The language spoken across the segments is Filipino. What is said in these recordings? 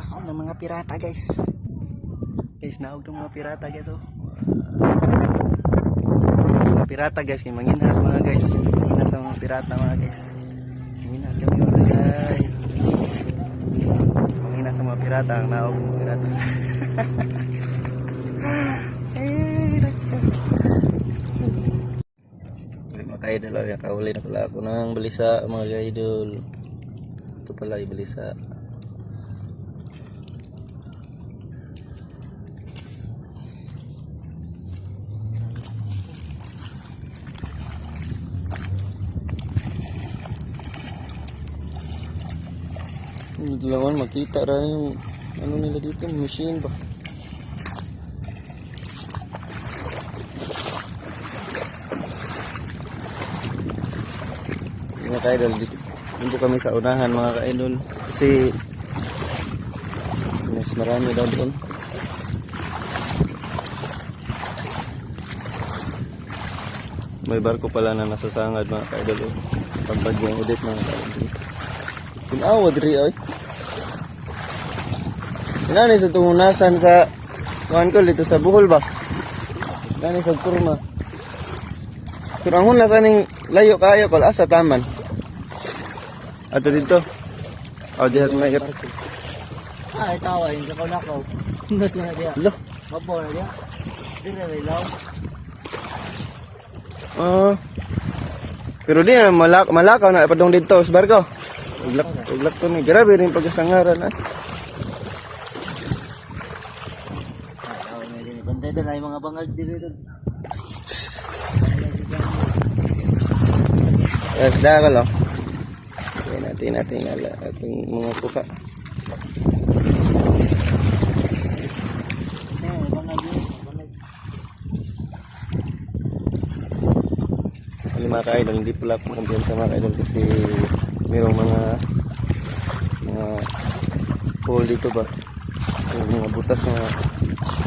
Naog ng mga pirata guys. Guys, naog ng mga pirata guys oh. Mga pirata guys, kay manginhas mga guys. Manginhas ang mga pirata mga guys. Manginhas kami mga guys. Manginhas ang mga pirata, ang naog ng mga pirata. Mga idol, nakahuli na pala ako ng balisa mga idol. Ito pala yung balisa. Lawan makita ra yung ano nila dito, machine ba. Mga ka-idol, dito kami sa unahan mga ka-idol kasi mas marami daw doon. May barko pala na nasasangad mga ka-idol pag yung udit mga ka-idol. Pinawad rin ay nani sa tungunasan sa kuhan ko dito sa Bohol ba? Nani sa kurma. Pero ang hunas aning layo kayo kol asa taman. Ato dito. Oh, diha may barko. Ah, itaw ay sa nakaw. Mas na dia. Lo. Mapo na dia. Dire may law. Pero di malakaw na padong dito sa barko. Uglak to ni. Grabe rin pagkasangaran ah. Bantay doon ay mga bangal dito doon. Dah kalau. Natin ating mga kuka. Ini mga ka-idol, hindi pala ako makampiyan sa mga ka-idol kasi mayroong mga hole dito ba. Mga butas na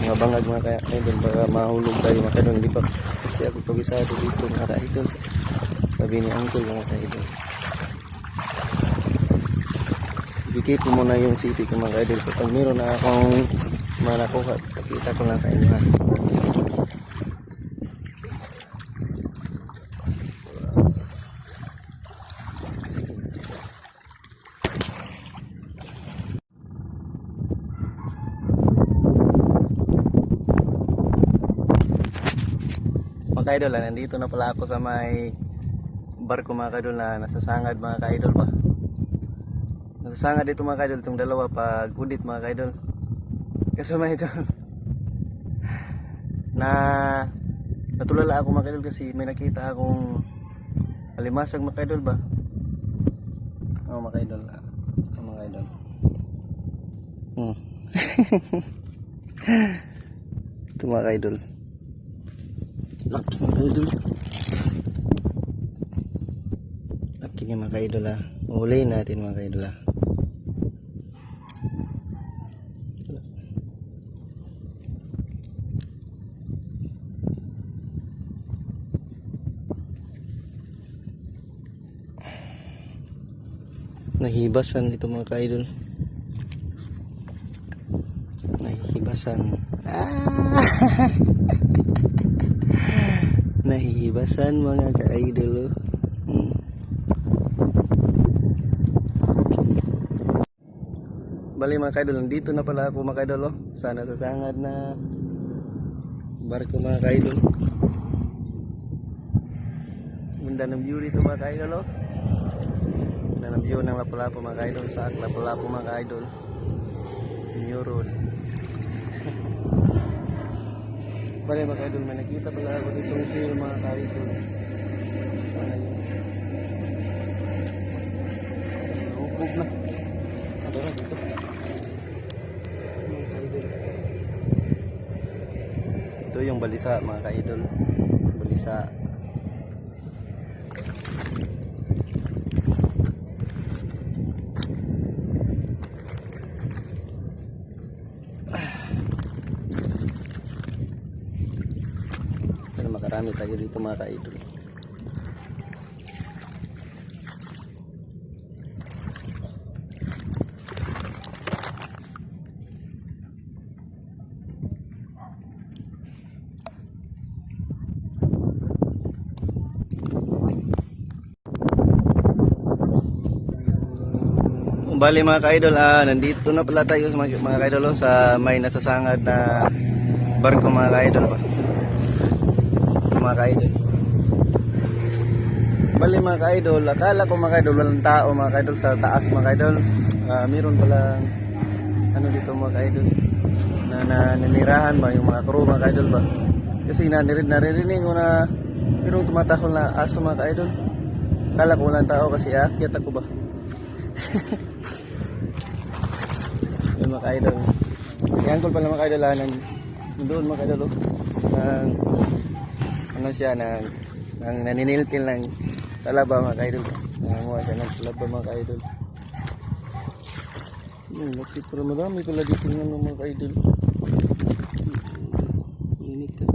mga bangag mga ka-idol, baka mahulog tayo mga ka-idol. Hindi pa kasi ako kabisado dito mga ka-idol. Sabi ni uncle mga ka-idol. Dikit mo muna yung city ko mga ka-idol. Kapag mayroon na akong mga nakuha, pakita ko lang sa inyo ha. Mga ka-idol, nandito na pala ako sa may barko mga ka-idol na nasasangad mga ka-idol ba. Nasasangad dito mga ka-idol, itong dalawa pag udit mga ka-idol. Kasi may ito na natulala ako mga ka-idol kasi may nakita akong alimasag mga ka-idol ba. Mga ka-idol, mga ka-idol. Ito mga ka-idol. Laki mga ka-idol. Laki niya mga ka-idol ha. Uhulihin natin mga ka-idol ha. Nahibasan dito mga ka-idol. Nahihibasan. Nahihibasan mga ka-idol. Bali mga ka-idol, nandito na pala ako mga ka-idol. Sana sasangad na barko mga ka-idol. Ganda ng view dito mga ka-idol. Ganda ng view ng Lapu-Lapu mga ka-idol. Sa Lapu-Lapu mga ka-idol. New road. Bali mga ka-idol, may nakita pala ako ditong sail mga ka-idol. Sana yun. Hukog na. Ano na dito? Ito yung balisa mga ka-idol. Balisa. Pero makarami tayo dito mga ka-idol. Bali mga ka-idol, nandito na pala tayo sa mga ka-idol sa may nasasangad na barko mga ka-idol pa. Ito mga ka-idol. Bali mga ka-idol, akala ko mga ka-idol walang tao mga ka-idol sa taas mga ka-idol. Meron pala ano dito mga ka-idol na nanirahan ba yung mga crew mga ka-idol ba. Kasi naririnig ko na merong tumatahol na aso mga ka-idol. Akala ko walang tao kasi aakyat ako ba. Yung mga ka-idol. Si Uncle pala mga ka-idol nandoon mga ka-idol ano siya nang naniniltil ng talaba mga ka-idol. Nanganguha siya ng talaba mga ka-idol. Laki pero marami pala dito ng mga ka-idol. Ninikad.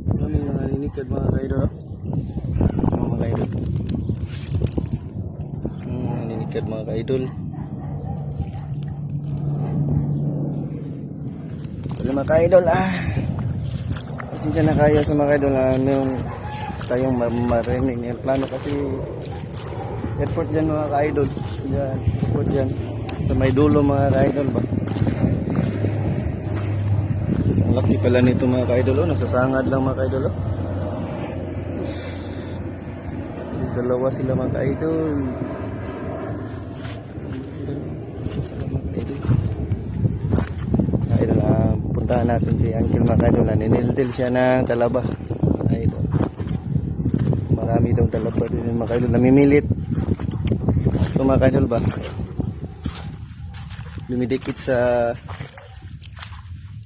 Marami mga ninikad mga ka-idol. Mga ka-idol. Ninikad mga ka-idol. Mga ka-idol pasensya na kayo sa mga ka-idol mayroon tayong marinig ng plano kasi airport dyan mga ka-idol dyan, airport dyan sa may dulo mga ka-idol ba. Ang laki pala nito mga ka-idol nasasangad lang mga ka-idol dalawa sila mga ka-idol. Puntahan natin si Uncle mga ka-idol ninildil siya ng talaba idol. Marami daw talaba din mga ka-idol namimilit ito mga ka-idol ba lumidikit sa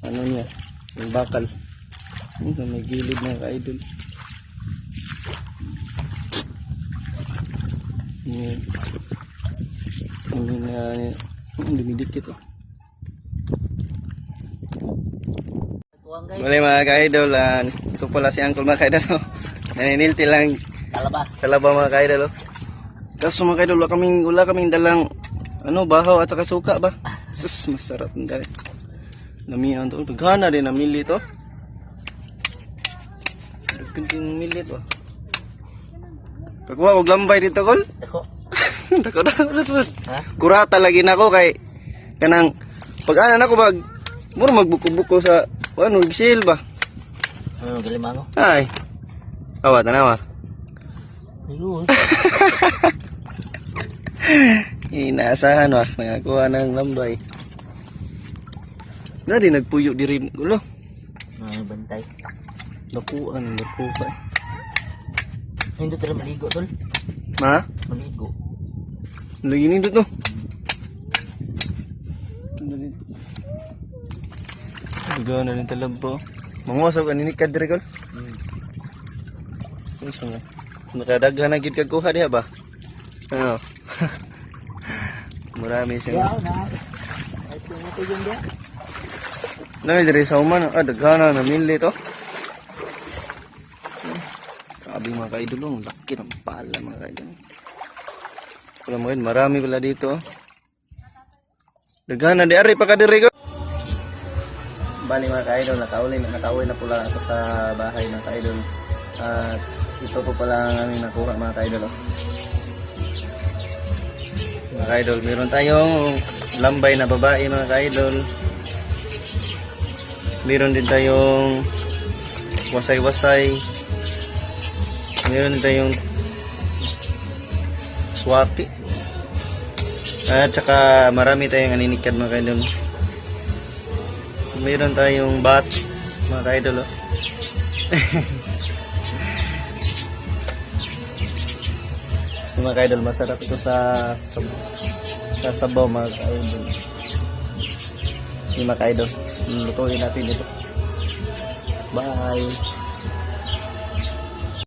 ano niya yung bakal sa may gilid mga ka-idol. Lumidikit Bali mga ka-idol, ito pala si Uncle mga ka-idol. Naninilti lang talaba mga ka-idol. Kaso mga ka-idol, wala kaming dalang bahaw at saka suka ba. Sus, masarap ng dali. Namihan to. Daghana din namili to. Daghana din namili to. Pagkuha ko lambay dito, Kol. Dako. Dako na. Kurata lagi na ako kay kanang pag-anan ako muro magbuko-buko sa gisil ba? Galimango. Ay. Awa, tanawa. Ayun. Inaasahan nakakuha ng lambay. Nadi nagpuyo diri ulo. Bantay. Nakuha. Hindi tala maligo, tol. Ha? Maligo. Lagi nindot no. Gana rin talaba. Mangwasaw ka ninikad diri Kol. Gusto nga. Nakadaghan na gid kag kuha diha ba? Ano? Marami siya. Ay, ito yun dia. Nami diri sa uman, daghan na mili to. Sabi mga ka-idol, laki ng pala mga ka-idol. Wala mo yun, marami pala dito. Daghan na di ari pa ka diri ko. Bali mga ka-idol, nakauwi na pula ako sa bahay ng ka-idol. At ito po pala ang aming nakuha mga ka-idol. Mga ka-idol, meron tayong lambay na babae mga ka-idol. Meron din tayong wasay-wasay. Meron din tayong swapi. At saka marami tayong aninikad mga ka-idol. Meron tayong bat mga ka-idol mga ka-idol, masarap ito sa sabaw mga ka-idol. Mga ka-idol, lutuin natin ito. Bye.